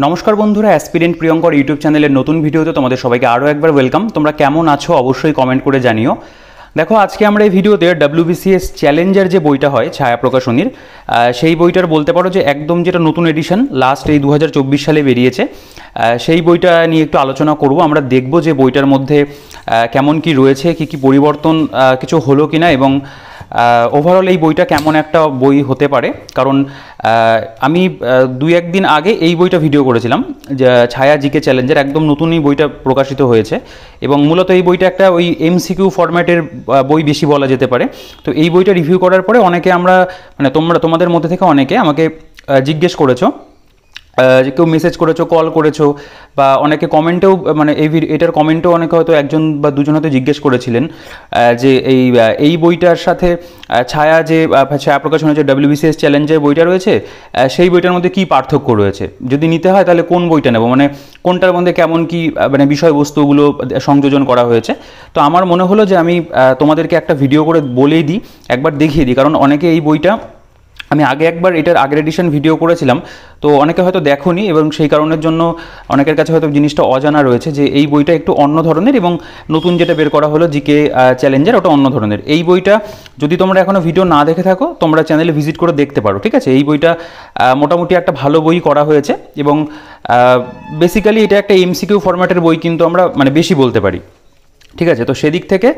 নমস্কার বন্ধুরা, aspirant Priyankar YouTube চ্যানেলের নতুন ভিডিওতে তোমাদের সবাইকে আরও একবার ওয়েলকাম। তোমরা কেমন আছো অবশ্যই কমেন্ট করে জানিও। দেখো, আজকে আমরা এই ভিডিওতে WBCS চ্যালেঞ্জার যে বইটা হয় ছায়া প্রকাশনীর, সেই বইটার বলতে পারো যে একদম যেটা নতুন এডিশন লাস্ট এই 2024 সালে বেরিয়েছে, সেই বইটা নিয়ে একটু আলোচনা করব। আমরা দেখব যে বইটার মধ্যে কেমন কি রয়েছে, কি পরিবর্তন কিছু হলো কিনা, এবং ওভারঅল এই বইটা কেমন একটা বই হতে পারে। কারণ আমি 2-1 দিন আগে এই বইটা ভিডিও করেছিলাম, যে ছায়া জিকে চ্যালেঞ্জের একদম নতুনই বইটা প্রকাশিত হয়েছে, এবং মূলত এই বইটা একটা ওই MCQ ফরম্যাটের বই বেশি বলা যেতে পারে। তো এই বইটা রিভিউ করার পরে অনেকে আমরা তোমাদের মধ্যে থেকে অনেকে আমাকে জিজ্ঞেস করেছো, যে কেউ মেসেজ করেছো, কল করেছো, বা অনেকে কমেন্টেও, মানে এটার কমেন্টেও অনেকে হয়তো একজন বা দুজন হয়তো জিজ্ঞেস করেছিলেন যে এই বইটার সাথে ছায়া প্রকাশনের যে WBCS চ্যালেঞ্জের বইটা রয়েছে, সেই বইটার মধ্যে কী পার্থক্য রয়েছে, যদি নিতে হয় তাহলে কোন বইটা নেব, মানে কোনটার মধ্যে কেমন কি মানে বিষয়বস্তুগুলো সংযোজন করা হয়েছে। তো আমার মনে হলো যে আমি তোমাদেরকে একটা ভিডিও করে বলেই দিই, একবার দেখিয়ে দিই। কারণ অনেকে এই বইটা, আমি একবার এটার আগের এডিশন ভিডিও করেছিলাম, তো অনেকে হয়তো দেখোনি, এবং সেই কারণের জন্য অনেকের কাছে হয়তো জিনিসটা অজানা রয়েছে যে এই বইটা একটু অন্য ধরনের, এবং নতুন যেটা বের করা হলো জিকে চ্যালেঞ্জার, ওটা অন্য ধরনের। এই বইটা যদি তোমরা এখনও ভিডিও না দেখে থাকো, তোমরা চ্যানেলে ভিজিট করে দেখতে পারো, ঠিক আছে। এই বইটা মোটামুটি একটা ভালো বই করা হয়েছে, এবং বেসিক্যালি এটা একটা MCQ ফরম্যাটের বই কিন্তু আমরা মানে বেশি বলতে পারি, ঠিক আছে। তো সেদিক থেকে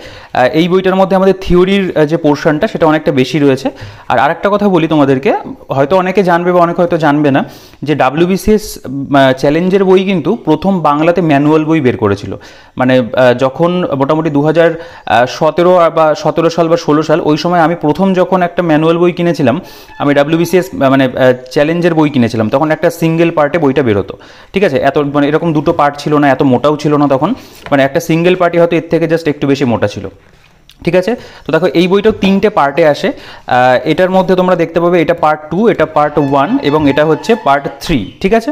এই বইটার মধ্যে আমাদের থিওরির যে পোর্শনটা সেটা অনেকটা বেশি রয়েছে। আর আরেকটা কথা বলি তোমাদেরকে, হয়তো অনেকে জানবে বা অনেকে হয়তো জানবে না, যে WBCS চ্যালেঞ্জের বই কিন্তু প্রথম বাংলাতে ম্যানুয়াল বই বের করেছিল। মানে যখন মোটামুটি 2017 বা 17 সাল বা 16 সাল, ওই সময় আমি প্রথম যখন একটা ম্যানুয়াল বই কিনেছিলাম, আমি WBCS মানে চ্যালেঞ্জের বই কিনেছিলাম, তখন একটা সিঙ্গেল পার্টে বইটা বেরোতো, ঠিক আছে। এত মানে এরকম দুটো পার্ট ছিল না, এত মোটাও ছিল না তখন, মানে একটা সিঙ্গেল পার্টই হয়তো থেকে জাস্ট একটু বেশি মোটা ছিল, ঠিক আছে। তো দেখো, এই বইটাও 3টে পার্টে আসে। এটার মধ্যে তোমরা দেখতে পাবে এটা পার্ট 2, এটা পার্ট 1, এবং এটা হচ্ছে পার্ট 3, ঠিক আছে।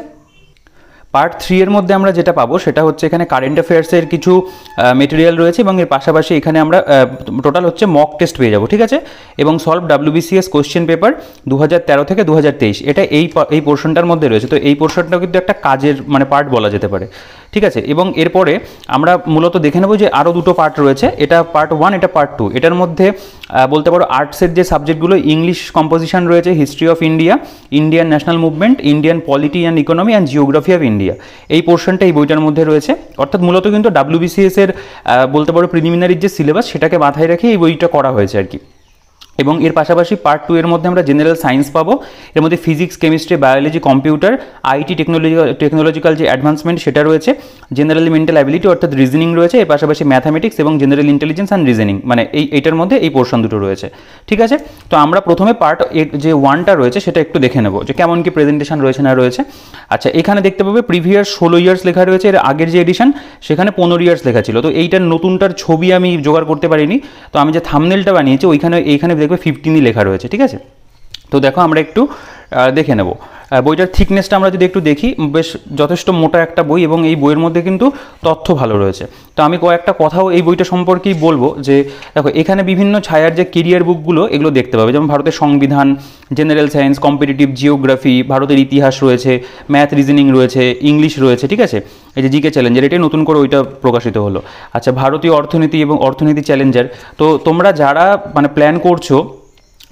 পার্ট 3 এর মধ্যে আমরা যেটা পাবো সেটা হচ্ছে এখানে কারেন্ট অ্যাফেয়ার্সের কিছু মেটেরিয়াল রয়েছে, এবং এর পাশাপাশি এখানে আমরা টোটাল হচ্ছে মক টেস্ট পেয়ে যাবো, ঠিক আছে। এবং সলভ WBCS কোশ্চেন পেপার 2013 থেকে 2023, এটা এই পোর্শনটার মধ্যে রয়েছে। তো এই পোর্শনটাও কিন্তু একটা কাজের মানে পার্ট বলা যেতে পারে, ঠিক আছে। এবং এরপরে আমরা মূলত দেখে নেব যে আরও দুটো পার্ট রয়েছে, এটা পার্ট 1, এটা পার্ট 2। এটার মধ্যে বলতে পারো আর্টসের যে সাবজেক্টগুলো, ইংলিশ কম্পোজিশন রয়েছে, history of India, Indian national movement, Indian polity and economy and geography of India, এই পোর্শনটা এই বইটার মধ্যে রয়েছে। অর্থাৎ মূলত কিন্তু WBCS এর বলতে পারো প্রিলিমিনারির যে সিলেবাস সেটাকে মাথায় রেখে এই বইটা করা হয়েছে আর কি। এবং এর পাশাপাশি পার্ট 2 এর মধ্যে আমরা জেনারেল সায়েন্স পাবো, এর মধ্যে physics, chemistry, biology, computer, IT technological যে অ্যাডভান্সমেন্ট সেটা রয়েছে, জেনারেল মেন্টাল অ্যাবিলিটি অর্থাৎ রিজনিং রয়েছে, এর পাশাপাশি ম্যাথামেটিক্স এবং জেনারেল ইন্টেলিজেন্স অ্যান্ড রিজনিং, মানে এইটার মধ্যে এই পোর্শন দুটো রয়েছে, ঠিক আছে। তো আমরা প্রথমে পার্ট যে 1টা রয়েছে সেটা একটু দেখে নেব, যে কেমন কি প্রেজেন্টেশন রয়েছে না রয়েছে। আচ্ছা, এখানে দেখতে পাবে প্রিভিয়াস 16 ইয়ার্স লেখা রয়েছে, এর আগের যে এডিশন সেখানে 15 ইয়ার্স লেখা ছিল। তো এইটার নতুনটার ছবি আমি জোগাড় করতে পারিনি, তো আমি যে থাম্বনেলটা বানিয়েছি এইখানে দেখবে 15ই লেখা রয়েছে, ঠিক আছে। তো দেখো, আমরা একটু দেখে নেব বইটার থিকনেসটা। আমরা যদি একটু দেখি, বেশ যথেষ্ট মোটা একটা বই, এবং এই বইয়ের মধ্যে কিন্তু তথ্য ভালো রয়েছে। তো আমি কয়েকটা কথাও এই বইটা সম্পর্কেই বলবো, যে দেখো এখানে বিভিন্ন ছায়ার যে কেরিয়ার বুকগুলো এগুলো দেখতে পাবে, যেমন ভারতের সংবিধান, জেনারেল সায়েন্স, কম্পিটিটিভ জিওগ্রাফি, ভারতের ইতিহাস রয়েছে, ম্যাথ, রিজনিং রয়েছে, ইংলিশ রয়েছে, ঠিক আছে। এই যে জিকে চ্যালেঞ্জার, এটাই নতুন করে ওইটা প্রকাশিত হলো। আচ্ছা, ভারতীয় অর্থনীতি এবং অর্থনীতি চ্যালেঞ্জার। তো তোমরা যারা মানে প্ল্যান করছো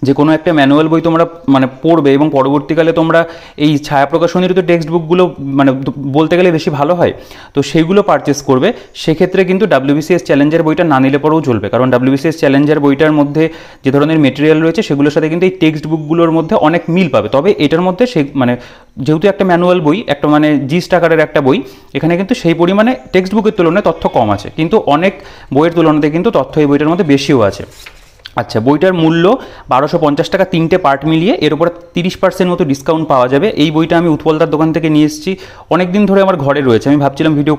যে কোনো একটা ম্যানুয়াল বই তোমরা মানে পড়বে, এবং পরবর্তীকালে তোমরা এই ছায়া প্রকাশনীর তো টেক্সট বুকগুলো মানে বলতে গেলে বেশি ভালো হয়, তো সেইগুলো পারচেস করবে, সেক্ষেত্রে কিন্তু WBCS চ্যালেঞ্জার বইটা না নিলে পরেও চলবে। কারণ WBCS চ্যালেঞ্জার বইটার মধ্যে যে ধরনের মেটেরিয়াল রয়েছে সেগুলোর সাথে কিন্তু এই টেক্সট বুকগুলোর মধ্যে অনেক মিল পাবে। তবে এটার মধ্যে মানে যেহেতু একটা ম্যানুয়াল বই, একটা মানে জিস্ট আকারের একটা বই, এখানে কিন্তু সেই পরিমাণে টেক্সট বুকের তুলনায় তথ্য কম আছে, কিন্তু অনেক বইয়ের তুলনাতে কিন্তু তথ্য এই বইটার মধ্যে বেশিও আছে। আচ্ছা, বইটার মূল্য 1250 টাকা, 3টে পার্ট মিলিয়ে। এর উপরে 30% মতো ডিসকাউন্ট পাওয়া যাবে। এই বইটা আমি উৎপলদার দোকান থেকে নিয়ে এসেছি, অনেক দিন ধরে আমার ঘরে রয়েছে। আমি ভাবছিলাম ভিডিও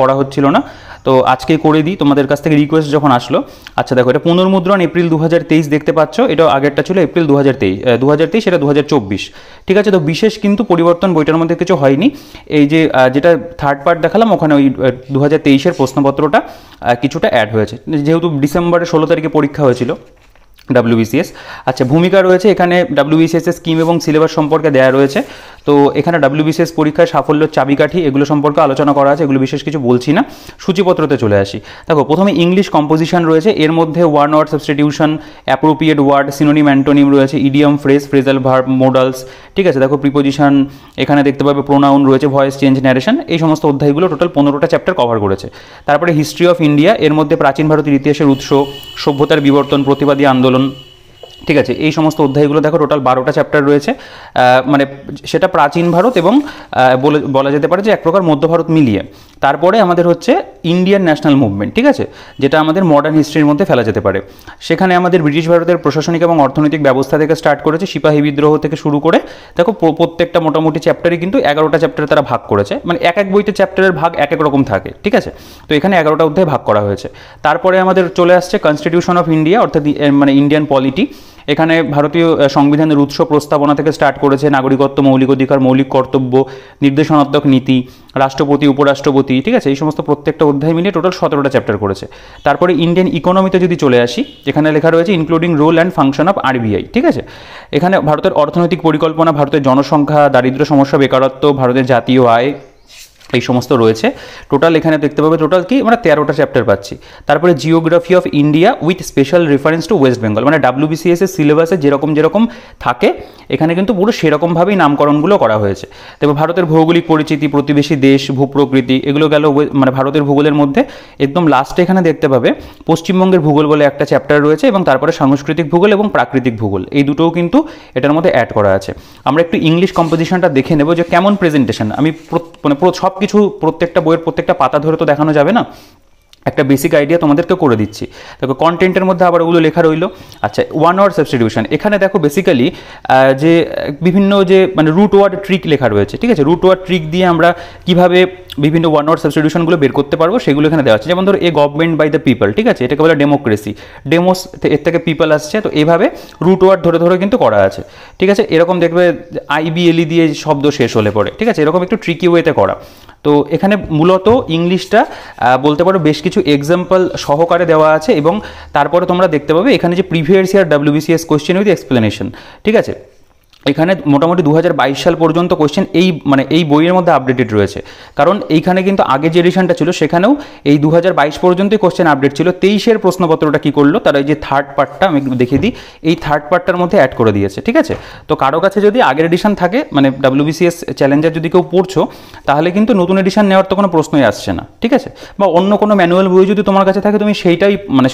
করা হচ্ছিল না, তো আজকে করে দিই, তোমাদের কাছ থেকে রিকোয়েস্ট যখন আসলো। আচ্ছা দেখো, এটা পুনর্মুদ্রণ এপ্রিল 2023 দেখতে পাচ্ছ, এটা আগেরটা ছিল এপ্রিল 2023, এটা 2024, ঠিক আছে। তো বিশেষ কিন্তু পরিবর্তন বইটার মধ্যে কিছু হয়নি। এই যে যেটা থার্ড পার্ট দেখালাম, ওখানে ওই 2023-এর প্রশ্নপত্রটা কিছুটা অ্যাড হয়েছে, যেহেতু ডিসেম্বরের 16 তারিখে পরীক্ষা হয়েছিল, WBCS। আচ্ছা, ভূমিকা রয়েছে এখানে WBCS এর স্কিম এবং সিলেবাস সম্পর্কে দেওয়া রয়েছে। তো এখানে WBCS পরীক্ষায় সাফল্যের চাবিকাঠি এগুলো সম্পর্কে আলোচনা করা আছে, এগুলো বিশেষ কিছু বলছি না, সূচিপত্রতে চলে আসি। দেখো, প্রথমে ইংলিশ কম্পোজিশন রয়েছে, এর মধ্যে one word substitution, appropriate word, synonym, antonym রয়েছে, idiom, phrase, phrasal verb, modals, ঠিক আছে। দেখো, প্রিপোজিশন এখানে দেখতে পাবে, প্রোনাউন রয়েছে, ভয়েস চেঞ্জ, ন্যারেশন, এই সমস্ত অধ্যায়গুলো টোটাল 15টা চ্যাপ্টার কভার করেছে। তারপরে হিস্ট্রি অফ ইন্ডিয়া, এর মধ্যে প্রাচীন ভারতের ইতিহাসের উৎস, সভ্যতার বিবর্তন, প্রতিবাদী আন্দোলন, ঠিক আছে, এই সমস্ত অধ্যায়গুলো দেখো টোটাল 12টা চ্যাপ্টার রয়েছে। মানে সেটা প্রাচীন ভারত এবং বলা যেতে পারে যে এক প্রকার মধ্য ভারত মিলিয়ে। তারপরে আমাদের হচ্ছে ইন্ডিয়ান ন্যাশনাল মুভমেন্ট, ঠিক আছে, যেটা আমাদের মডার্ন হিস্ট্রির মধ্যে ফেলা যেতে পারে। সেখানে আমাদের ব্রিটিশ ভারতের প্রশাসনিক এবং অর্থনৈতিক ব্যবস্থা থেকে স্টার্ট করেছে, সিপাহী বিদ্রোহ থেকে শুরু করে। দেখো, প্রত্যেকটা মোটামুটি চ্যাপ্টারই কিন্তু 11টা চ্যাপ্টারে তারা ভাগ করেছে, মানে এক এক বইতে চ্যাপ্টারের ভাগ এক এক রকম থাকে, ঠিক আছে। তো এখানে 11টা অধ্যায় ভাগ করা হয়েছে। তারপরে আমাদের চলে আসছে কনস্টিটিউশন অফ ইন্ডিয়া, অর্থাৎ মানে ইন্ডিয়ান পলিটি। এখানে ভারতীয় সংবিধানের উৎস, প্রস্তাবনা থেকে স্টার্ট করেছে, নাগরিকত্ব, মৌলিক অধিকার, মৌলিক কর্তব্য, নির্দেশনাত্মক নীতি, রাষ্ট্রপতি, উপরাষ্ট্রপতি, ঠিক আছে, এই সমস্ত প্রত্যেকটা অধ্যায় মিলিয়ে টোটাল 17টা চ্যাপ্টার করেছে। তারপরে ইন্ডিয়ান ইকোনমিতে যদি চলে আসি, এখানে লেখা রয়েছে including role and function of RBI, ঠিক আছে। এখানে ভারতের অর্থনৈতিক পরিকল্পনা, ভারতের জনসংখ্যা, দারিদ্র্য সমস্যা, বেকারত্ব, ভারতের জাতীয় আয়, এই সমস্ত রয়েছে। টোটাল এখানে দেখতে পাবে টোটাল কি আমরা 13টা চ্যাপ্টার পাচ্ছি। তারপরে geography of India with special reference to West Bengal, মানে WBCS এর সিলেবাসে যেরকম থাকে এখানে কিন্তু পুরো সেরকমভাবেই নামকরণগুলো করা হয়েছে। তবে ভারতের ভৌগোলিক পরিচিতি, প্রতিবেশী দেশ, ভূপ্রকৃতি, এগুলো গেল মানে ভারতের ভূগোলের মধ্যে। একদম লাস্টে এখানে দেখতে পাবে পশ্চিমবঙ্গের ভূগোল বলে একটা চ্যাপ্টার রয়েছে, এবং তারপরে সাংস্কৃতিক ভূগোল এবং প্রাকৃতিক ভূগোল, এই দুটোও কিন্তু এটার মধ্যে অ্যাড করা আছে। আমরা একটু ইংলিশ কম্পোজিশনটা দেখে নেব যে কেমন প্রেজেন্টেশন। আমি মানে সব কিছু প্রত্যেকটা বইয়ের প্রত্যেকটা পাতা ধরে তো দেখানো যাবে না, একটা বেসিক আইডিয়া তোমাদেরকে করে দিচ্ছি। দেখো, কন্টেন্টের মধ্যে আবার ওগুলো লেখা রইলো। আচ্ছা, ওয়ান ওয়ার্ড সাবস্টিটিউশন, এখানে দেখো বেসিক্যালি যে বিভিন্ন যে মানে রুট ওয়ার্ড ট্রিক লেখা রয়েছে, ঠিক আছে। রুট ওয়ার্ড ট্রিক দিয়ে আমরা কিভাবে বিভিন্ন ওয়ান ওয়ার্ড সাবস্টিটিউশনগুলো বের করতে পারবো সেগুলো এখানে দেওয়া আছে। যেমন ধরো, a government by the people, ঠিক আছে, এটাকে বলে ডেমোক্রেসি, ডেমোস এর থেকে পিপল আসছে, তো এইভাবে রুট ওয়ার্ড ধরে ধরে কিন্তু করা আছে, ঠিক আছে। এরকম দেখবে IBLE দিয়ে শব্দ শেষ হলে পরে, ঠিক আছে, এরকম একটু ট্রিকি ওয়েতে করা। তো এখানে মূলত ইংলিশটা বলতে পারো বেশ কিছু এক্সাম্পল সহকারে দেওয়া আছে, এবং তারপরে তোমরা দেখতে পাবে এখানে যে previous year WBCS question with explanation, ঠিক আছে। এখানে মোটামুটি 2022 সাল পর্যন্ত কোয়েশ্চেন এই বইয়ের মধ্যে আপডেটেড রয়েছে, কারণ এইখানে কিন্তু আগে যে এডিশনটা ছিল সেখানেও এই 2022 পর্যন্তই কোয়েশ্চেন আপডেট ছিল। 23-এর প্রশ্নপত্রটা কী করলো তারা, এই যে থার্ড পার্টটা আমি দেখিয়ে দিই, এই থার্ড পার্টটার মধ্যে অ্যাড করে দিয়েছে, ঠিক আছে। তো কারো কাছে যদি আগের এডিশন থাকে, মানে WBCS চ্যালেঞ্জার যদি কেউ পড়ছো, তাহলে কিন্তু নতুন এডিশন নেওয়ার তো কোনো প্রশ্নই আসছে না, ঠিক আছে। বা অন্য কোনো ম্যানুয়াল বই যদি তোমার কাছে থাকে তুমি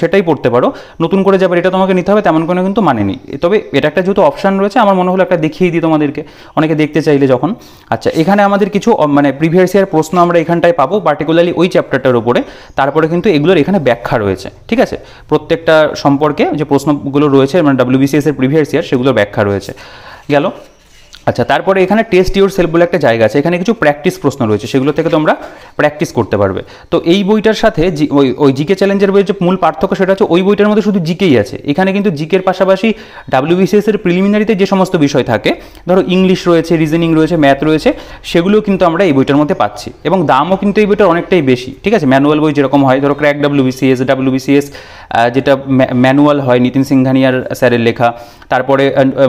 সেটাই পড়তে পারো, নতুন করে যাবার এটা তোমাকে নিতে হবে তেমন কোনো কিন্তু মানে নেই। তবে এটা একটা যেহেতু অপশান রয়েছে, আমার মনে হলো একটা দেখিয়ে দিই তোমাদেরকে, অনেকে দেখতে চাইলে যখন। আচ্ছা, এখানে আমাদের কিছু মানে প্রিভিয়াস ইয়ার প্রশ্ন আমরা এখানটায় পাবো, পার্টিকুলারলি ওই চ্যাপ্টারটার উপরে। তারপরে কিন্তু এগুলোর এখানে ব্যাখ্যা রয়েছে, ঠিক আছে, প্রত্যেকটা সম্পর্কে যে প্রশ্নগুলো রয়েছে মানে WBCS এর প্রিভিয়াস ইয়ার সেগুলোর ব্যাখ্যা রয়েছে। গেল। আচ্ছা, তারপরে এখানে টেস্ট ইউর সেলফ বলে একটা জায়গা আছে, এখানে কিছু প্র্যাকটিস প্রশ্ন রয়েছে, সেগুলো থেকে তোমরা প্র্যাকটিস করতে পারবে। তো এই বইটার সাথে ওই জিকে চ্যালেঞ্জের বইয়ের যে মূল পার্থক্য সেটা হচ্ছে ওই বইটার মধ্যে শুধু জিকেই আছে, এখানে কিন্তু জিকের পাশাপাশি WBCS এর প্রিলিমিনারিতে যে সমস্ত বিষয় থাকে, ধরো ইংলিশ রয়েছে, রিজনিং রয়েছে, ম্যাথ রয়েছে, সেগুলোও কিন্তু আমরা এই বইটার মধ্যে পাচ্ছি, এবং দামও কিন্তু এই বইটার অনেকটাই বেশি, ঠিক আছে। ম্যানুয়াল বই যেরকম হয়, ধরো ক্র্যাক WBCS যেটা ম্যানুয়াল হয় নিতিন সিংঘানিয়ার স্যারের লেখা, তারপরে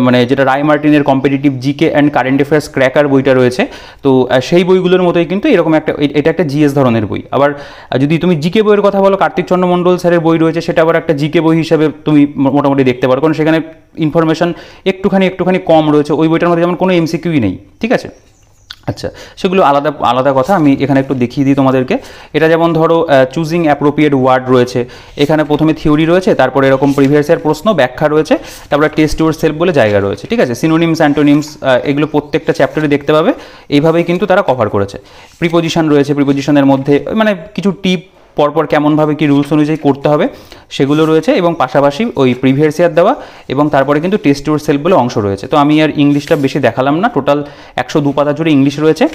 মানে যেটা রায় মার্টিনের competitive GK and current affairs cracker বইটা রয়েছে, তো সেই বইগুলোর মতোই কিন্তু এরকম এটা একটা GS ধরনের বই। আবার যদি তুমি জিকে বইয়ের কথা বলো, কার্তিক চন্দ্র মণ্ডল স্যারের বই রয়েছে, সেটা আবার একটা জিকে বই হিসাবে তুমি মোটামুটি দেখতে পারো, কারণ সেখানে ইনফরমেশন একটুখানি কম রয়েছে। ওই বইটার মধ্যে যেমন কোনো MCQই নেই, ঠিক আছে। আচ্ছা, সেগুলো আলাদা কথা, আমি এখানে একটু দেখিয়ে দিই তোমাদেরকে। এটা যেমন ধরো চুজিং অ্যাপ্রোপ্রিয়েট ওয়ার্ড রয়েছে, এখানে প্রথমে থিওরি রয়েছে, তারপরে এরকম প্রিভিয়াস ইয়ার প্রশ্ন, ব্যাখ্যা রয়েছে, তারপরে টেস্ট ইউর সেলফ বলে জায়গা রয়েছে, ঠিক আছে। সিনোনিমস, অ্যান্টোনিমস, এগুলো প্রত্যেকটা চ্যাপ্টারে দেখতে পাবে, এইভাবেই কিন্তু তারা কভার করেছে। প্রিপোজিশন রয়েছে, প্রিপোজিশনের মধ্যে মানে কিছু টিপ পরপর কেমনভাবে কি রুলস অনুযায়ী করতে হবে সেগুলো রয়েছে, এবং পাশাপাশি ওই প্রিভিয়াস ইয়ার দেওয়া, এবং তারপরে কিন্তু টেস্ট ইউর সেলফ বলে অংশ রয়েছে। তো আমি আর ইংলিশটা বেশি দেখালাম না, টোটাল 102 পাতা জুড়ে ইংলিশ রয়েছে।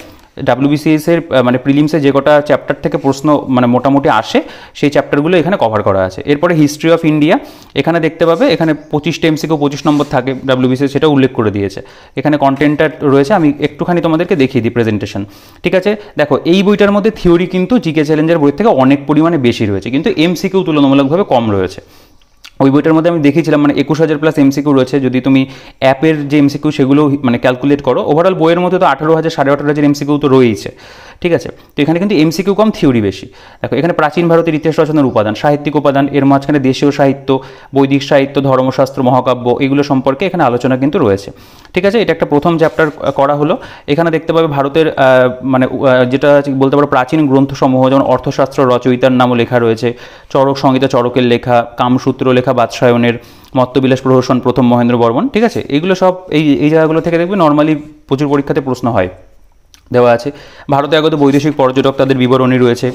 WBCS এর মানে প্রিলিমসে যে কটা চ্যাপ্টার থেকে প্রশ্ন মানে মোটামুটি আসে সেই চ্যাপ্টারগুলো এখানে কভার করা আছে। এরপরে হিস্ট্রি অফ ইন্ডিয়া, এখানে দেখতে পাবে এখানে 25টা MCQ 25 নম্বর থাকে, WBCS সেটা উল্লেখ করে দিয়েছে। এখানে কন্টেন্টটা রয়েছে, আমি একটুখানি তোমাদেরকে দেখিয়ে দিই প্রেজেন্টেশন, ঠিক আছে। দেখো, এই বইটার মধ্যে থিওরি কিন্তু জিকে চ্যালেঞ্জের বই থেকে অনেক পরিমাণে বেশি রয়েছে, কিন্তু MCQ তুলনামূলকভাবে কম রয়েছে। ওই বইটার মধ্যে আমি দেখিয়েছিলাম মানে 21,000 প্লাস এমসিকিউ রয়েছে। যদি তুমি অ্যাপের যে এমসিকিউ সেগুলো মানে ক্যালকুলেট করো, ওভারঅল বইয়ের মধ্যে তো 18,000 18,500 এমসিকিউ তো রয়েছে, ঠিক আছে। তো এখানে কিন্তু এমসিকিউ কম, থিওরি বেশি। দেখো এখানে প্রাচীন ভারতের ইতিহাস রচনার উপাদান, সাহিত্যিক উপাদান, এর মাঝখানে দেশীয় সাহিত্য, বৈদিক সাহিত্য, ধর্মশাস্ত্র, মহাকাব্য, এগুলো সম্পর্কে এখানে আলোচনা কিন্তু রয়েছে, ঠিক আছে। এটা একটা প্রথম চ্যাপ্টার করা হলো। এখানে দেখতে পাবে ভারতের মানে যেটা বলতে পারো প্রাচীন গ্রন্থসমূহ, যেমন অর্থশাস্ত্র রচয়িতার নামও লেখা রয়েছে, চরক সংহিতা চরকের লেখা, কামসূত্র লেখা বাদশায়নের, মত্তবিলাস প্রহসন প্রথম মহেন্দ্র বর্মন, ঠিক আছে। এইগুলো সব এই জায়গাগুলো থেকে দেখবে নর্মালি প্রচুর পরীক্ষাতে প্রশ্ন হয়, দেওয়া আছে। ভারতে আগত বৈদেশিক পর্যটক, তাদের বিবরণী রয়েছে,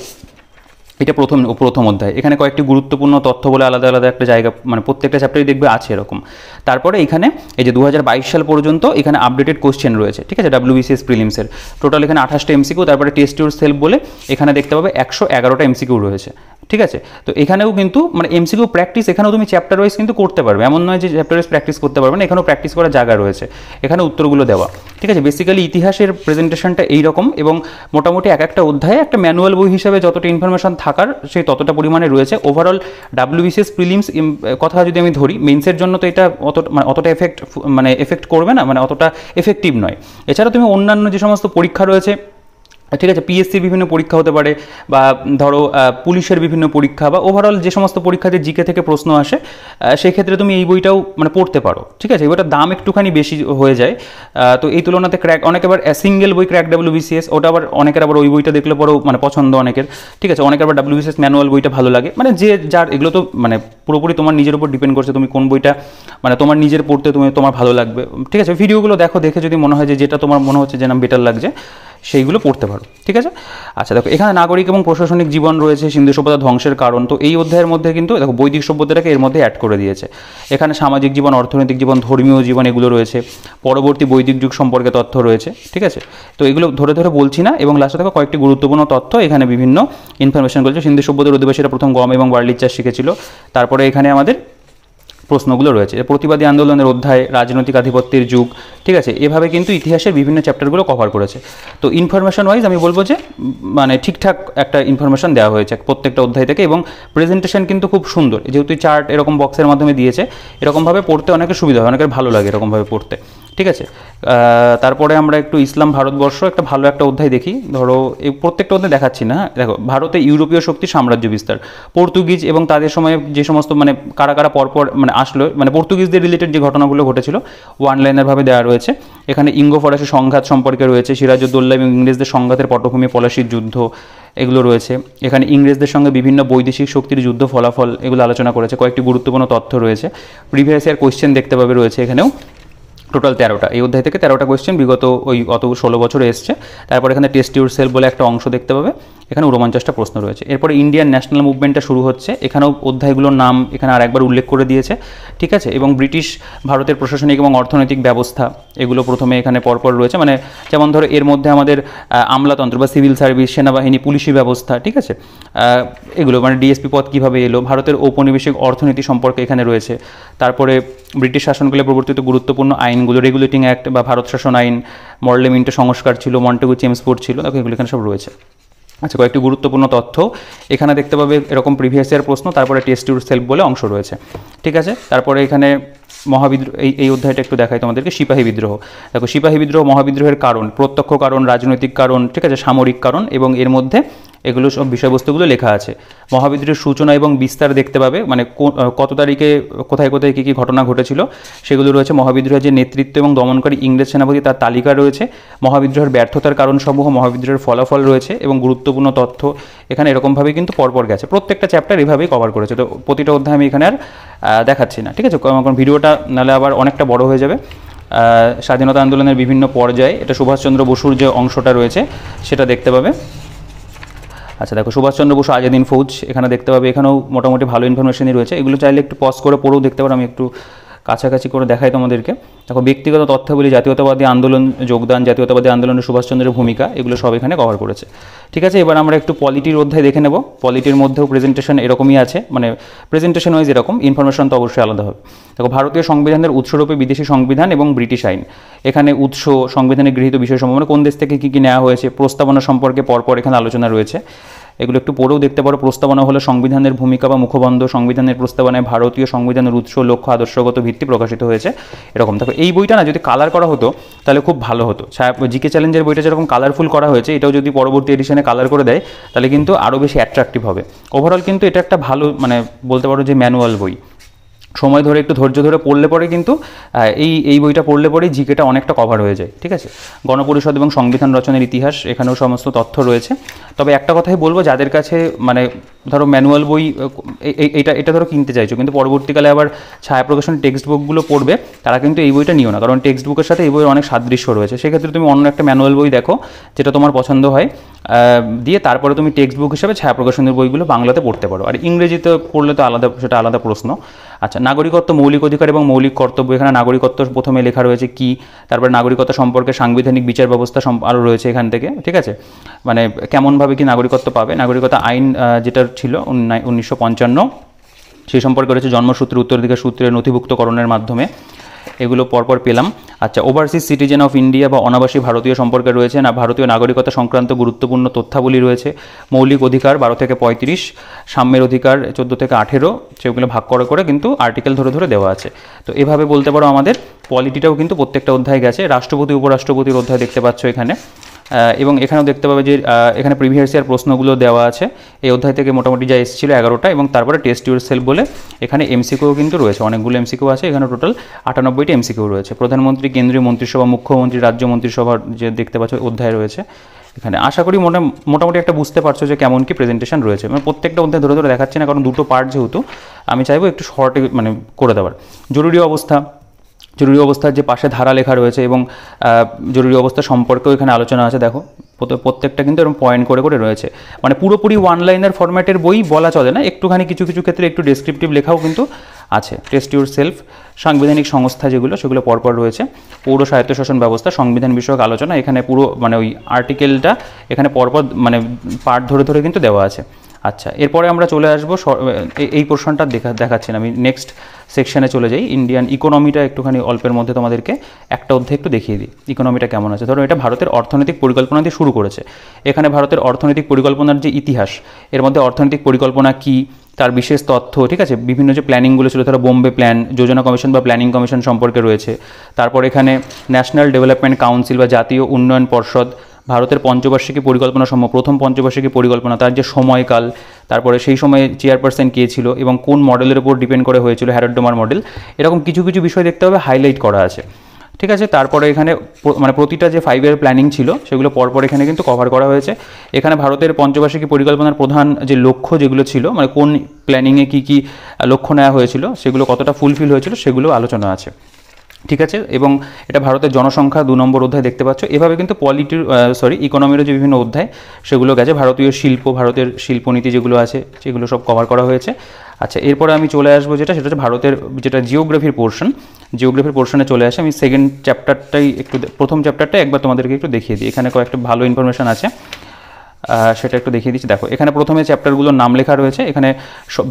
এটা প্রথম অধ্যায়। এখানে কয়েকটি গুরুত্বপূর্ণ তথ্য বলে আলাদা আলাদা একটা জায়গা মানে প্রত্যেকটা চ্যাপ্টারই দেখবে আছে এরকম। তারপরে এখানে এই যে 2022 সাল পর্যন্ত এখানে আপডেটেড কোশ্চেন রয়েছে, ঠিক আছে, WBCS প্রিলিমসের টোটাল এখানে 28টা এমসিকিউ, তারপরে টেস্ট ইউর সেলফ বলে এখানে দেখতে পাবে 111টা এমসিকিউ রয়েছে, ঠিক আছে। তো এখানেও কিন্তু মানে এমসিকিউ প্র্যাকটিস এখানেও তুমি চ্যাপ্টার ওয়াইজ কিন্তু করতে পারবে, এমন নয় যে চ্যাপ্টার ওয়াইজ প্র্যাকটিস করতে পারবে না, এখানেও প্র্যাকটিস করার জায়গা রয়েছে, এখানে উত্তরগুলো দেওয়া, ঠিক আছে। বেসিক্যালি ইতিহাসের প্রেজেন্টেশনটা এইরকম, এবং মোটামুটি এক একটা অধ্যায়ে একটা ম্যানুয়াল বই হিসেবে যতটা ইনফরমেশন থাকার সেই ততটা পরিমাণে রয়েছে। ওভারঅল WBCS প্রিলিমস কথা যদি আমি ধরি, মেন্সের জন্য তো এটা অতটা এফেক্ট করবে না, মানে অতটা এফেক্টিভ নয়। এছাড়া তুমি অন্যান্য যে সমস্ত পরীক্ষা রয়েছে, ঠিক আছে, পিএসসির বিভিন্ন পরীক্ষা হতে পারে, বা ধরো পুলিশের বিভিন্ন পরীক্ষা, বা ওভারঅল যে সমস্ত পরীক্ষাতে জিকে থেকে প্রশ্ন আসে, সেক্ষেত্রে তুমি এই বইটাও মানে পড়তে পারো, ঠিক আছে। এই বইটার দাম একটুখানি বেশি হয়ে যায়, তো এই তুলনাতে অনেক আবার সিঙ্গেল বই ক্র্যাক WBCS, ওটা আবার অনেকের আবার ওই বইটা দেখলে পরেও মানে পছন্দ অনেকের, ঠিক আছে। অনেকের আবার WBCS ম্যানুয়াল বইটা ভালো লাগে, মানে যে যার, এগুলো তো মানে পুরোপুরি তোমার নিজের উপর ডিপেন্ড করছে, তুমি কোন বইটা মানে তোমার নিজের পড়তে তোমার ভালো লাগবে, ঠিক আছে। ভিডিওগুলো দেখে যদি মনে হয় যে যেটা তোমার মনে হচ্ছে যে না বেটার লাগছে, সেইগুলো পড়তে পারো, ঠিক আছে। আচ্ছা দেখো এখানে নাগরিক এবং প্রশাসনিক জীবন রয়েছে, সিন্ধু সভ্যতা ধ্বংসের কারণ, তো এই অধ্যায়ের মধ্যে কিন্তু দেখো বৈদিক সভ্যতাটাকে এর মধ্যে অ্যাড করে দিয়েছে। এখানে সামাজিক জীবন, অর্থনৈতিক জীবন, ধর্মীয় জীবন, এগুলো রয়েছে, পরবর্তী বৈদিক যুগ সম্পর্কে তথ্য রয়েছে, ঠিক আছে। তো এগুলো ধরে বলছি না, এবং লাস্টে দেখো কয়েকটি গুরুত্বপূর্ণ তথ্য, এখানে বিভিন্ন ইনফরমেশন বলছে। সিন্ধু সভ্যতার অধিবাসীরা প্রথম গম এবং বার্লির চাষ শিখেছিল। তারপরে এখানে আমাদের প্রশ্নগুলো রয়েছে, প্রতিবাদী আন্দোলনের অধ্যায়, রাজনৈতিক আধিপত্যের যুগ, ঠিক আছে। এভাবে কিন্তু ইতিহাসের বিভিন্ন চ্যাপ্টারগুলো কভার করেছে। তো ইনফরমেশন ওয়াইজ আমি বলবো যে মানে ঠিকঠাক একটা ইনফরমেশন দেওয়া হয়েছে প্রত্যেকটা অধ্যায় থেকে, এবং প্রেজেন্টেশন কিন্তু খুব সুন্দর, যেহেতু চার্ট এরকম বক্সের মাধ্যমে দিয়েছে, এরকমভাবে পড়তে অনেকের সুবিধা হয়, অনেকের ভালো লাগে এরকমভাবে পড়তে, ঠিক আছে। তারপরে আমরা একটু ইসলাম ভারতবর্ষ একটা ভালো একটা অধ্যায় দেখি। ধরো এই প্রত্যেকটা অধ্যায় দেখাচ্ছি না, দেখো ভারতে ইউরোপীয় শক্তি সাম্রাজ্য বিস্তার, পর্তুগিজ এবং তাদের সময় যে সমস্ত মানে কারা পরপর মানে আসলো, মানে পর্তুগিজদের রিলেটেড যে ঘটনাগুলো ঘটেছিল ওয়ান লাইনারভাবে দেওয়া রয়েছে। এখানে ইঙ্গো ফরাসি সংঘাত সম্পর্কে রয়েছে, সিরাজউদ্দৌলা এবং ইংরেজদের সংঘাতের পটভূমি, পলাশির যুদ্ধ, এগুলো রয়েছে। এখানে ইংরেজদের সঙ্গে বিভিন্ন বৈদেশিক শক্তির যুদ্ধ ফলাফল, এগুলো আলোচনা করেছে। কয়েকটি গুরুত্বপূর্ণ তথ্য রয়েছে, প্রিভিয়াস ইয়ার কোয়েশ্চেন দেখতে পাবে রয়েছে এখানেও, টোটাল 13টা, এই অধ্যায় থেকে 13টা কোয়েশ্চেন বিগত ওই 16 বছরে এসছে। তারপর এখানে টেস্ট ইউর সেলফ বলে একটা অংশ দেখতে পাবে, এখানে 49টা প্রশ্ন রয়েছে। এরপরে ইন্ডিয়ান ন্যাশনাল মুভমেন্টটা শুরু হচ্ছে, এখানেও অধ্যায়গুলোর নাম এখানে আরেকবার উল্লেখ করে দিয়েছে, ঠিক আছে। এবং ব্রিটিশ ভারতের প্রশাসনিক এবং অর্থনৈতিক ব্যবস্থা, এগুলো প্রথমে এখানে পরপর রয়েছে, মানে যেমন ধরো এর মধ্যে আমাদের আমলাতন্ত্র বা সিভিল সার্ভিস, সেনাবাহিনী, পুলিশি ব্যবস্থা, ঠিক আছে, এগুলো মানে ডিএসপি পদ কীভাবে এলো, ভারতের ঔপনিবেশিক অর্থনীতি সম্পর্কে এখানে রয়েছে। তারপরে ব্রিটিশ শাসনকালে প্রবর্তিত গুরুত্বপূর্ণ আইনগুলো, রেগুলেটিং অ্যাক্ট বা ভারত শাসন আইন, মর্লে মিন্টো সংস্কার ছিল, মন্টেগু চেমসফোর্ড ছিল, দেখো এগুলো এখানে সব রয়েছে। আচ্ছা কয়েকটি গুরুত্বপূর্ণ তথ্য এখানে দেখতে পাবে, এরকম প্রিভিয়াস ইয়ার প্রশ্ন, তারপরে টেস্ট ইউর সেলফ বলে অংশ রয়েছে, ঠিক আছে। তারপরে এখানে মহাবিদ্রোহ, এই অধ্যায়টা একটু দেখাই তোমাদেরকে। সিপাহী বিদ্রোহ, দেখো সিপাহী বিদ্রোহ মহাবিদ্রোহের কারণ, প্রত্যক্ষ কারণ, রাজনৈতিক কারণ, ঠিক আছে, সামরিক কারণ, এবং এর মধ্যে এগুলো সব বিষয়বস্তুগুলো লেখা আছে। মহাবিদ্রোহের সূচনা এবং বিস্তার দেখতে পাবে, মানে কত তারিখে কোথায় কী কী ঘটনা ঘটেছিল সেগুলো রয়েছে। মহাবিদ্রোহের যে নেতৃত্ব এবং দমনকারী ইংরেজ সেনাপতি তার তালিকা রয়েছে। মহাবিদ্রোহের ব্যর্থতার কারণসমূহ, মহাবিদ্রোহের ফলাফল রয়েছে, এবং গুরুত্বপূর্ণ তথ্য এখানে এরকমভাবেই কিন্তু পরপর গেছে। প্রত্যেকটা চ্যাপ্টার এভাবেই কভার করেছে। তো প্রতিটা অধ্যায় আমি এখানে আর দেখাচ্ছি না, ঠিক আছে, কারণ ভিডিওটা নাহলে আবার অনেকটা বড় হয়ে যাবে। স্বাধীনতা আন্দোলনের বিভিন্ন পর্যায়ে, এটা সুভাষচন্দ্র বসুর যে অংশটা রয়েছে সেটা দেখতে পাবে। আচ্ছা দেখো সুভাষচন্দ্র বসু আজাদিন ফৌজ, এখানে দেখতে পাবে, এখানেও মোটামুটি ভালো ইনফরমেশনই রয়েছে। এগুলো চাইলে একটু পজ করে পড়েও দেখতে পারো, আমি একটু কাছাকাছি করে দেখাই তোমাদেরকে। দেখো ব্যক্তিগত তথ্যাবলী, জাতীয়তাবাদী আন্দোলন যোগদান, জাতীয়তাবাদী আন্দোলনে সুভাষচন্দ্রের ভূমিকা, এগুলো সব এখানে কভার করেছে, ঠিক আছে। এবার আমরা একটু পলিটির অধ্যায় দেখে নেব। পলিটির মধ্যেও প্রেজেন্টেশন এরকমই আছে, মানে প্রেজেন্টেশন ওয়াইজ এরকম, ইনফরমেশন তো অবশ্যই আলাদা হবে। দেখো ভারতীয় সংবিধানের উৎসরূপে বিদেশি সংবিধান এবং ব্রিটিশ আইন, এখানে উৎস, সংবিধানে গৃহীত বিষয়সমূহ, মানে কোন দেশ থেকে কী কী নেওয়া হয়েছে, প্রস্তাবনা সম্পর্কে পরপর এখানে আলোচনা রয়েছে। এগুলো একটু পড়েও দেখতে পারো। প্রস্তাবনা হলো সংবিধানের ভূমিকা বা মুখবন্ধ, সংবিধানের প্রস্তাবনায় ভারতীয় সংবিধানের উৎস, লক্ষ্য, আদর্শগত ভিত্তি প্রকাশিত হয়েছে, এরকম। দেখো এই বইটা না যদি কালার করা হতো তাহলে খুব ভালো হতো। জিকে চ্যালেঞ্জের বইটা যেরকম কালারফুল করা হয়েছে, এটাও যদি পরবর্তী এডিশনে কালার করে দেয় তাহলে কিন্তু আরও বেশি অ্যাট্রাকটিভ হবে। ওভারঅল কিন্তু এটা একটা ভালো মানে বলতে পারো যে ম্যানুয়াল বই। সময় ধরে একটু ধৈর্য ধরে পড়লে পরে কিন্তু এই বইটা পড়লে পরেই জিকেটা অনেকটা কভার হয়ে যায়, ঠিক আছে। গণপরিষদ এবং সংবিধান রচনার ইতিহাস, এখানেও সমস্ত তথ্য রয়েছে। তবে একটা কথাই বলবো, যাদের কাছে মানে ধরো ম্যানুয়াল বই এটা ধরো কিনতে চাইছো কিন্তু পরবর্তীকালে আবার ছায়া প্রকাশনের টেক্সট বুকগুলো পড়বে, তারা কিন্তু এই বইটা নিও না, কারণ টেক্সট বুকের সাথে এই বইয়ের অনেক সাদৃশ্য রয়েছে। সেক্ষেত্রে তুমি অন্য একটা ম্যানুয়াল বই দেখো যেটা তোমার পছন্দ হয়, দিয়ে তারপরে তুমি টেক্সট বুক হিসাবে ছায়া প্রকাশনের বইগুলো বাংলাতে পড়তে পারো। আর ইংরেজিতে পড়লে তো আলাদা, সেটা আলাদা প্রশ্ন। আচ্ছা, নাগরিকত্ব, মৌলিক অধিকার এবং মৌলিক কর্তব্য। এখানে নাগরিকত্ব প্রথমে লেখা রয়েছে কি, তারপরে নাগরিকত্ব সম্পর্কে সাংবিধানিক বিচার ব্যবস্থা আরও রয়েছে এখান থেকে, ঠিক আছে। মানে কেমনভাবে কি নাগরিকত্ব পাবে, নাগরিকত্ব আইন যেটা ছিল 1955, সেই সম্পর্কে রয়েছে জন্মসূত্রে, উত্তরাধিকার সূত্রের নথিভুক্তকরণের মাধ্যমে, এগুলো পরপর পেলাম। আচ্ছা, ওভারসিজ সিটিজেন অফ ইন্ডিয়া বা অনাবাসী ভারতীয় সম্পর্কে রয়েছে না, ভারতীয় নাগরিকতা সংক্রান্ত গুরুত্বপূর্ণ তথ্যাবলী রয়েছে। মৌলিক অধিকার 12 থেকে 35, সাম্যের অধিকার 14 থেকে 18, সেগুলো ভাগ করে কিন্তু আর্টিকেল ধরে ধরে দেওয়া আছে। তো এভাবে বলতে পারো আমাদের পলিটিটাও কিন্তু প্রত্যেকটা অধ্যায় গেছে। রাষ্ট্রপতি উপরাষ্ট্রপতির অধ্যায় দেখতে পাচ্ছ এখানে, এবং এখানেও দেখতে পাবে যে এখানে প্রিভিয়াস ইয়ার প্রশ্নগুলো দেওয়া আছে। এই অধ্যায় থেকে মোটামুটি যা এসেছিল 11টা, এবং তারপরে টেস্ট ইউরসেলফ বলে এখানে এমসিকিউ কিন্তু রয়েছে, অনেকগুলো এমসিকিউ আছে এখানে, টোটাল 98টি এমসিকিউ রয়েছে। প্রধানমন্ত্রী, কেন্দ্রীয় মন্ত্রিসভা, মুখ্যমন্ত্রী, রাজ্য মন্ত্রিসভার যে দেখতে পাচ্ছ অধ্যায় রয়েছে এখানে। আশা করি মোটামুটি একটা বুঝতে পারছো যে কেমন কি প্রেজেন্টেশন রয়েছে। মানে প্রত্যেকটা অধ্যায় ধরে ধরে দেখাচ্ছি না, কারণ দুটো পার্ট যেহেতু, আমি চাইবো একটু শর্টে মানে করে দেওয়ার। জরুরি অবস্থার যে পাশে ধারা লেখা রয়েছে এবং জরুরি অবস্থা সম্পর্কেও এখানে আলোচনা আছে। দেখো প্রত্যেকটা কিন্তু এরকম পয়েন্ট করে করে রয়েছে। মানে পুরোপুরি ওয়ান লাইনার ফরম্যাটের বই বলা চলে না, একটুখানি কিছু কিছু ক্ষেত্রে একটু ডেসক্রিপটিভ লেখাও কিন্তু আছে। টেস্ট ইউর সেলফ, সাংবিধানিক সংস্থা যেগুলো সেগুলো পরপর রয়েছে। পৌর স্বায়ত্তশাসন ব্যবস্থা, সংবিধান বিষয়ক আলোচনা, এখানে পুরো মানে ওই আর্টিকেলটা এখানে পরপর মানে পার্ট ধরে ধরে কিন্তু দেওয়া আছে। আচ্ছা, এরপরে আমরা চলে আসবো, এই পোর্শনটা দেখাচ্ছি না, আমি নেক্সট সেকশনে চলে যাই। ইন্ডিয়ান ইকোনমিটা একটুখানি অল্পের মধ্যে তোমাদেরকে একটা অধ্যায় একটু দেখিয়ে দিই, ইকোনমিটা কেমন আছে। ধরো এটা ভারতের অর্থনৈতিক পরিকল্পনা দিয়ে শুরু করেছে। এখানে ভারতের অর্থনৈতিক পরিকল্পনার যে ইতিহাস, এর মধ্যে অর্থনৈতিক পরিকল্পনা কি, তার বিশেষ তথ্য, ঠিক আছে, বিভিন্ন যে প্ল্যানিংগুলো ছিল, ধরো বোম্বে প্ল্যান, যোজনা কমিশন বা প্ল্যানিং কমিশন সম্পর্কে রয়েছে। তারপর এখানে ন্যাশনাল ডেভেলপমেন্ট কাউন্সিল বা জাতীয় উন্নয়ন পর্ষদ, ভারতের পঞ্চবার্ষিকী পরিকল্পনা সমূহ, প্রথম পঞ্চবার্ষিকী পরিকল্পনা, তার যে সময়কাল, তারপরে সেই সময়ে চেয়ারপারসন কে ছিল এবং কোন মডেলের উপর ডিপেন্ড করে হয়েছিল, হ্যারোড-ডোমার মডেল, এরকম কিছু কিছু বিষয় দেখতে হবে হাইলাইট করা আছে, ঠিক আছে। তারপরে এখানে মানে প্রতিটা যে 5 ইয়ার প্ল্যানিং ছিল সেগুলো পরপর এখানে কিন্তু কভার করা হয়েছে। এখানে ভারতের পঞ্চবার্ষিকী পরিকল্পনার প্রধান যে লক্ষ্য যেগুলো ছিল, মানে কোন প্ল্যানিংয়ে কী কী লক্ষ্য নেওয়া হয়েছিল, সেগুলো কতটা ফুলফিল হয়েছিল সেগুলো আলোচনা আছে, ঠিক আছে। এবং এটা ভারতের জনসংখ্যা 2 নম্বর অধ্যায় দেখতে পাচ্ছ। এভাবে কিন্তু ইকোনমিরও যে বিভিন্ন অধ্যায় সেগুলো গেছে। ভারতীয় শিল্প, ভারতের শিল্পনীতি যেগুলো আছে সেগুলো সব কভার করা হয়েছে। আচ্ছা, এরপরে আমি চলে আসবো সেটা হচ্ছে ভারতের যেটা জিওগ্রাফির পোর্শনে চলে আসে। আমি সেকেন্ড চ্যাপ্টারটাই প্রথম চ্যাপ্টারটাই একবার তোমাদেরকে একটু দেখিয়ে দিই। এখানে কয়েকটা ভালো ইনফরমেশান আছে, সেটা একটু দেখিয়ে দিচ্ছি। দেখো এখানে প্রথমে চ্যাপ্টারগুলোর নাম লেখা রয়েছে। এখানে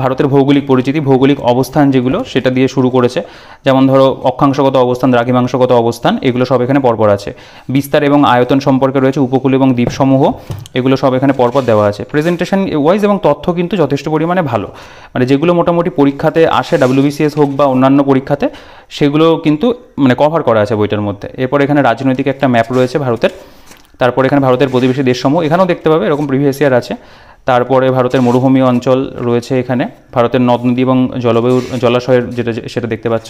ভারতের ভৌগোলিক পরিচিতি, ভৌগোলিক অবস্থান যেগুলো সেটা দিয়ে শুরু করেছে, যেমন ধরো অক্ষাংশগত অবস্থান, দ্রাঘিমাংশগত অবস্থান, এগুলো সব এখানে পরপর আছে। বিস্তার এবং আয়তন সম্পর্কে রয়েছে, উপকূল এবং দ্বীপসমূহ, এগুলো সব এখানে পরপর দেওয়া আছে। প্রেজেন্টেশন ওয়াইজ এবং তথ্য কিন্তু যথেষ্ট পরিমাণে ভালো, মানে যেগুলো মোটামুটি পরীক্ষাতে আসে, WBCS হোক বা অন্যান্য পরীক্ষাতে, সেগুলো কিন্তু মানে কভার করা আছে বইটার মধ্যে। এরপর এখানে রাজনৈতিক একটা ম্যাপ রয়েছে ভারতের। তারপর এখানে ভারতের প্রতিবেশী দেশসমূহ এখানেও দেখতে পাবে, এরকম প্রিভিয়াস ইয়ার আছে। তারপরে ভারতের মরুভূমি অঞ্চল রয়েছে এখানে, ভারতের নদ নদী এবং জলাশয়ের সেটা দেখতে পাচ্ছ,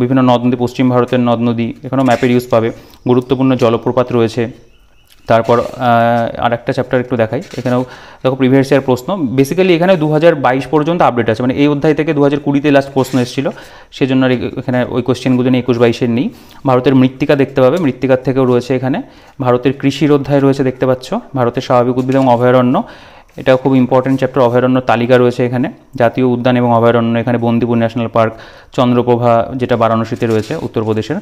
বিভিন্ন নদ নদী, পশ্চিম ভারতের নদ নদী, এখানেও ম্যাপের ইউজ পাবে। গুরুত্বপূর্ণ জলপ্রপাত রয়েছে। তারপর আর একটা চ্যাপ্টার একটু দেখাই, এখানেও দেখো প্রিভিয়াস ইয়ার প্রশ্ন, বেসিক্যালি এখানে 2022 পর্যন্ত আপডেট আছে, মানে এই অধ্যায় থেকে 2020-তে লাস্ট প্রশ্ন এসেছিল, সেজন্য এখানে ওই কোশ্চেনগুলো নিয়ে 21-22-এর নেই। ভারতের মৃত্তিকা দেখতে পাবে, মৃত্তিকার থেকেও রয়েছে এখানে। ভারতের কৃষির অধ্যায় রয়েছে দেখতে পাচ্ছ। ভারতের স্বাভাবিক উদ্ভিদ এবং অভয়ারণ্য, এটাও খুব ইম্পর্টেন্ট চ্যাপ্টার। অভয়ারণ্য তালিকা রয়েছে এখানে, জাতীয় উদ্যান এবং অভয়ারণ্য, এখানে বন্দিপুর ন্যাশনাল পার্ক, চন্দ্রপ্রভা যেটা বারাণসীতে রয়েছে উত্তরপ্রদেশের,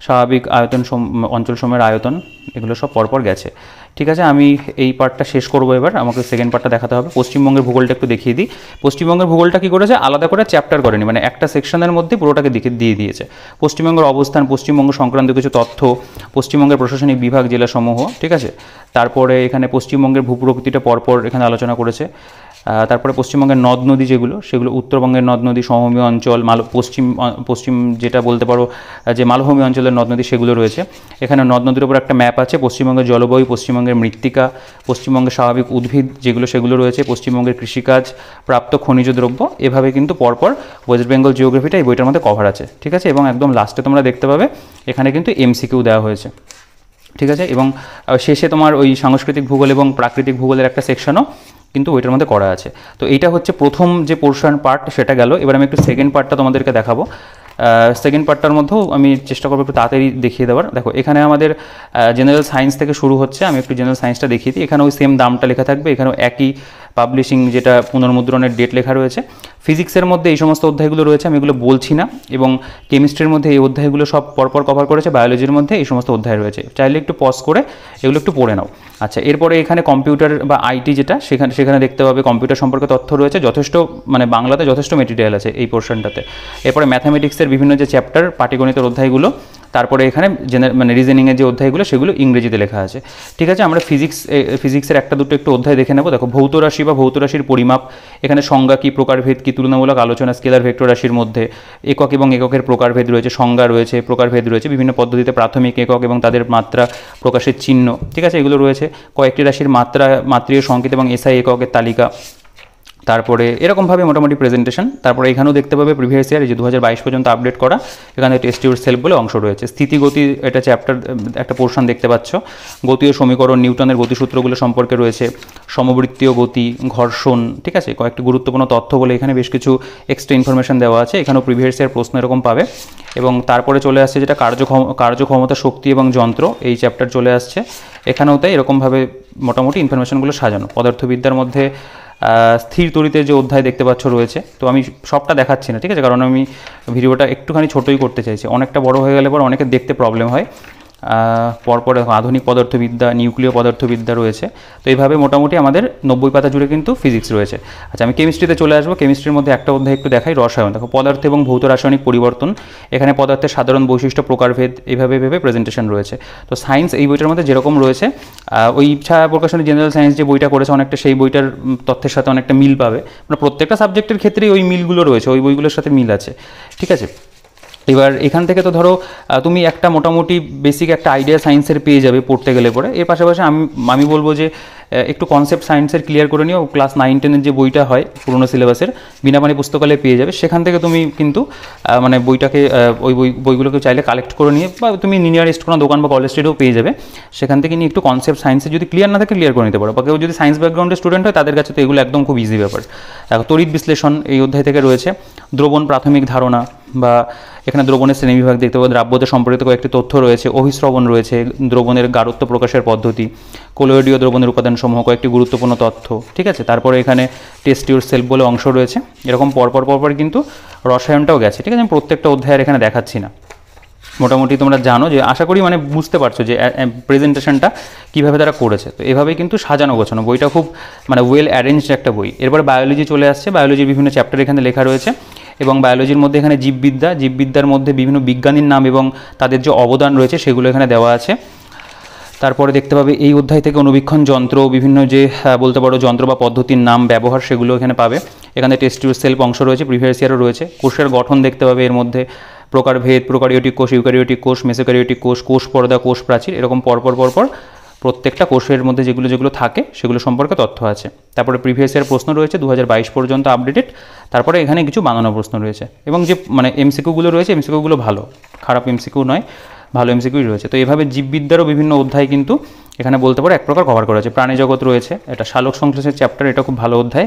স্বাভাবিক আয়তন অঞ্চলসমূহের আয়তন, এগুলো সব পরপর গেছে, ঠিক আছে, আমি এই পার্টটা শেষ করবো, এবার আমাকে সেকেন্ড পার্টটা দেখাতে হবে। পশ্চিমবঙ্গের ভূগোলটা একটু দেখিয়ে দিই। পশ্চিমবঙ্গের ভূগোলটা কী করেছে, আলাদা করে চ্যাপ্টার করেনি, মানে একটা সেকশনের মধ্যে পুরোটাকে দিয়ে দিয়েছে। পশ্চিমবঙ্গের অবস্থান, পশ্চিমবঙ্গ সংক্রান্ত কিছু তথ্য, পশ্চিমবঙ্গের প্রশাসনিক বিভাগ, জেলাসমূহ, ঠিক আছে। তারপরে এখানে পশ্চিমবঙ্গের ভূপ্রকৃতিটা পরপর এখানে আলোচনা করেছে। তারপরে পশ্চিমবঙ্গের নদ নদী সেগুলো উত্তরবঙ্গের নদ নদী, সমভূমি অঞ্চল, পশ্চিম যেটা বলতে পারো যে মালভূমি অঞ্চলের নদ নদী সেগুলো রয়েছে। এখানে নদ নদীর উপর একটা ম্যাপ আছে, পশ্চিমবঙ্গের জলবায়ু, পশ্চিমবঙ্গের মৃত্তিকা, পশ্চিমবঙ্গের স্বাভাবিক উদ্ভিদ সেগুলো রয়েছে, পশ্চিমবঙ্গের কৃষিকাজ, প্রাপ্ত খনিজ দ্রব্য, এভাবে কিন্তু পরপর ওয়েস্ট বেঙ্গল জিওগ্রাফিটা এই বইটার মধ্যে কভার আছে, ঠিক আছে। এবং একদম লাস্টে তোমরা দেখতে পাবে এখানে কিন্তু এমসিকিউ দেওয়া হয়েছে, ঠিক আছে। এবং শেষে তোমার ওই সাংস্কৃতিক ভূগোল এবং প্রাকৃতিক ভূগোলের একটা সেকশনও কিন্তু ওইটার মধ্যে করা আছে। তো এইটা হচ্ছে প্রথম যে পোর্শন পার্ট, সেটা গেল। এবার আমি একটু সেকেন্ড পার্টটা তোমাদেরকে দেখাবো। সেকেন্ড পার্টটার মধ্যেও আমি চেষ্টা করবো একটু তাড়াতাড়ি দেখিয়ে দেওয়ার। দেখো এখানে আমাদের জেনারেল সায়েন্স থেকে শুরু হচ্ছে, আমি একটু জেনারেল সায়েন্সটা দেখিয়ে দিই। এখানে ওই সেম দামটা লেখা থাকবে, এখানেও একই পাবলিশিং যেটা পুনর্মুদ্রণের ডেট লেখা রয়েছে। ফিজিক্সের মধ্যে এই সমস্ত অধ্যায়গুলো রয়েছে, আমি এগুলো বলছি না। এবং কেমিস্ট্রির মধ্যে এই অধ্যায়গুলো সব পরপর কভার করেছে, বায়োলজির মধ্যে এই সমস্ত অধ্যায় রয়েছে, চাইলে একটু পজ করে এগুলো একটু পড়ে নাও। আচ্ছা, এরপরে এখানে কম্পিউটার বা আইটি যেটা, সেখানে দেখতে পাবে কম্পিউটার সম্পর্কে তথ্য রয়েছে যথেষ্ট, মানে বাংলাতে যথেষ্ট মেটেরিয়াল আছে এই পোর্শনটাতে। এরপরে ম্যাথামেটিক্সের বিভিন্ন যে চ্যাপ্টার, পাটিগণিতের অধ্যায়গুলো, তারপরে এখানে মানে রিজনিংয়ের যে অধ্যায়গুলো সেগুলো ইংরেজিতে লেখা আছে, ঠিক আছে। আমরা ফিজিক্সের একটা দুটো একটু অধ্যায় দেখে নেব। দেখো ভৌত রাশি বা ভৌত রাশির পরিমাপ, এখানে সংজ্ঞা কী, প্রকারভেদ কী, তুলনামূলক আলোচনা, স্কেলার ভেক্টর রাশির মধ্যে একক এবং এককের প্রকারভেদ রয়েছে, সংজ্ঞা রয়েছে, প্রকারভেদ রয়েছে, বিভিন্ন পদ্ধতিতে প্রাথমিক একক এবং তাদের মাত্রা প্রকাশের চিহ্ন, ঠিক আছে, এগুলো রয়েছে। কয়েকটি রাশির মাত্রীয় সংকেত এবং এসআই এককের তালিকা, তারপরে এরকমভাবে মোটামুটি প্রেজেন্টেশন। তারপরে এখানেও দেখতে পাবে প্রিভিয়াস ইয়ার যে 2022 পর্যন্ত আপডেট করা, এখানে টেস্ট ইউর সেলফ বলে অংশ রয়েছে। স্থিতিগতি এটা চ্যাপ্টার একটা পোর্শন দেখতে পাচ্ছ, গতীয় সমীকরণ, নিউটনের গতিসূত্রগুলো সম্পর্কে রয়েছে, সমবৃত্তীয় গতি, ঘর্ষণ, ঠিক আছে, কয়েকটি গুরুত্বপূর্ণ তথ্য বলে এখানে বেশ কিছু এক্সট্রা ইনফরমেশন দেওয়া আছে। এখানেও প্রিভিয়াস ইয়ার প্রশ্ন এরকম পাবে। এবং তারপরে চলে আসছে যেটা কার্যক্ষমতা, শক্তি এবং যন্ত্র, এই চ্যাপ্টার চলে আসছে। এখানেও তাই এরকমভাবে মোটামুটি ইনফরমেশনগুলো সাজানো। পদার্থবিদ্যার মধ্যে স্থির তড়িতের যে অধ্যায় দেখতে পাচ্ছ রয়েছে, তো আমি সবটা দেখাচ্ছি না, ঠিক আছে, কারণ আমি ভিডিওটা একটুখানি ছোটোই করতে চাইছি। অনেকটা বড় হয়ে গেলে পর অনেকের দেখতে প্রবলেম হয়। পরপর আধুনিক পদার্থবিদ্যা, নিউক্লিয় পদার্থবিদ্যা রয়েছে। তো এইভাবে মোটামুটি আমাদের 90 পাতা জুড়ে কিন্তু ফিজিক্স রয়েছে। আচ্ছা, আমি কেমিস্ট্রিতে চলে আসবো। কেমিস্ট্রির মধ্যে একটা অধ্যায় একটু দেখাই, রসায়ন। দেখো পদার্থ এবং ভৌত রাসায়নিক পরিবর্তন, এখানে পদার্থের সাধারণ বৈশিষ্ট্য, প্রকারভেদ, এইভাবে প্রেজেন্টেশন রয়েছে। তো সায়েন্স এই বইটার মধ্যে যেরকম রয়েছে, ওই ছায়া প্রকাশনী জেনারেল সায়েন্স যে বইটা করেছে অনেকটা সেই বইটার তথ্যের সাথে অনেকটা মিল পাবে, মানে প্রত্যেকটা সাবজেক্টের ক্ষেত্রেই ওই মিলগুলো রয়েছে, ওই বইগুলোর সাথে মিল আছে, ঠিক আছে। এবার এখান থেকে তো ধরো তুমি একটা মোটামুটি বেসিক একটা আইডিয়া সায়েন্সের পেয়ে যাবে পড়তে গেলে পরে। এর পাশাপাশি আমি বলবো যে একটু কনসেপ্ট সায়েন্সের ক্লিয়ার করে নিও। ক্লাস 9-10 যে বইটা হয় পুরোনো সিলেবাসের, বিনাপানি পুস্তকালয়ে পেয়ে যাবে। সেখান থেকে তুমি কিন্তু মানে বইটাকে ওই বইগুলোকে চাইলে কালেক্ট করে নিয়ে, বা তুমি নিয়ারেস্ট কোনো দোকান বা কলেজ স্ট্রিটেও পেয়ে যাবে। সেখান থেকে নিয়ে একটু কনসেপ্ট সায়েন্সে যদি ক্লিয়ার না থাকে ক্লিয়ার করে নিতে পারো। বা কেউ যদি সায়েন্স ব্যাকগ্রাউন্ডের স্টুডেন্ট হয় তাদের কাছে তো এগুলো একদম খুব ইজি ব্যাপার। তড়িৎ বিশ্লেষণ এই অধ্যায় থেকে রয়েছে। দ্রবণ প্রাথমিক ধারণা, বা এখানে দ্রবণের শ্রেণীবিভাগ দেখতে পাবো, দ্রাব্যতা সম্পর্কিত কয়েকটি তথ্য রয়েছে, অভিস্রবণ রয়েছে, দ্রবণের গাঢ়ত্ব প্রকাশের পদ্ধতি, কোলয়েডীয় দ্রবণের উপাদানসমূহ, কয়েকটি গুরুত্বপূর্ণ তথ্য, ঠিক আছে। তারপরে এখানে টেস্ট ইউর সেলফ বলে অংশ রয়েছে। এরকম পরপর কিন্তু রসায়নটাও গেছে, ঠিক আছে। আমি প্রত্যেকটা অধ্যায়ের এখানে দেখাচ্ছি না, মোটামুটি তোমরা জানো যে, আশা করি মানে বুঝতে পারছো যে প্রেজেন্টেশনটা কীভাবে তারা করেছে। তো এভাবেই কিন্তু সাজানো গোছানো, বইটা খুব মানে ওয়েল অ্যারেঞ্জড একটা বই। এরপর বায়োলজি চলে আসছে। বায়োলজির বিভিন্ন চ্যাপ্টার এখানে লেখা রয়েছে। এবং বায়োলজির মধ্যে এখানে জীববিদ্যার মধ্যে বিভিন্ন বিজ্ঞানীর নাম এবং তাদের যে অবদান রয়েছে সেগুলো এখানে দেওয়া আছে। তারপরে দেখতে পাবে এই অধ্যায় থেকে অনুবীক্ষণ যন্ত্র, বিভিন্ন যে বলতে পারো যন্ত্র বা পদ্ধতির নাম, ব্যবহার, সেগুলো এখানে পাবে। এখানে টেস্ট ইউর সেলফ অংশ রয়েছে, প্রিভিয়াস ইয়ারও রয়েছে। কোষের গঠন দেখতে পাবে এর মধ্যে, প্রকারভেদ, প্রোকারিওটিক কোষ, ইউক্যারিওটিক কোষ, মেসোক্যারিওটিক কোষ, কোষ পর্দা, কোষ প্রাচীর, এরকম পরপর প্রত্যেকটা কোষের মধ্যে যেগুলো থাকে সেগুলো সম্পর্কে তথ্য আছে। তারপরে প্রিভিয়াস ইয়ার প্রশ্ন রয়েছে 2022 পর্যন্ত আপডেটেড। তারপরে এখানে কিছু বানানো প্রশ্ন রয়েছে, এবং যে মানে এমসিকিউগুলো রয়েছে, এমসিকিউগুলো ভালো, খারাপ এমসিকিউ নয়, ভালো এমসিকিউ রয়েছে। তো এভাবে জীববিদ্যারও বিভিন্ন অধ্যায় কিন্তু এখানে বলতে পারো এক প্রকার কভার করা আছে। প্রাণী জগৎ রয়েছে, এটা সালোক সংশ্লেষের চ্যাপ্টার, এটা খুব ভালো অধ্যায়।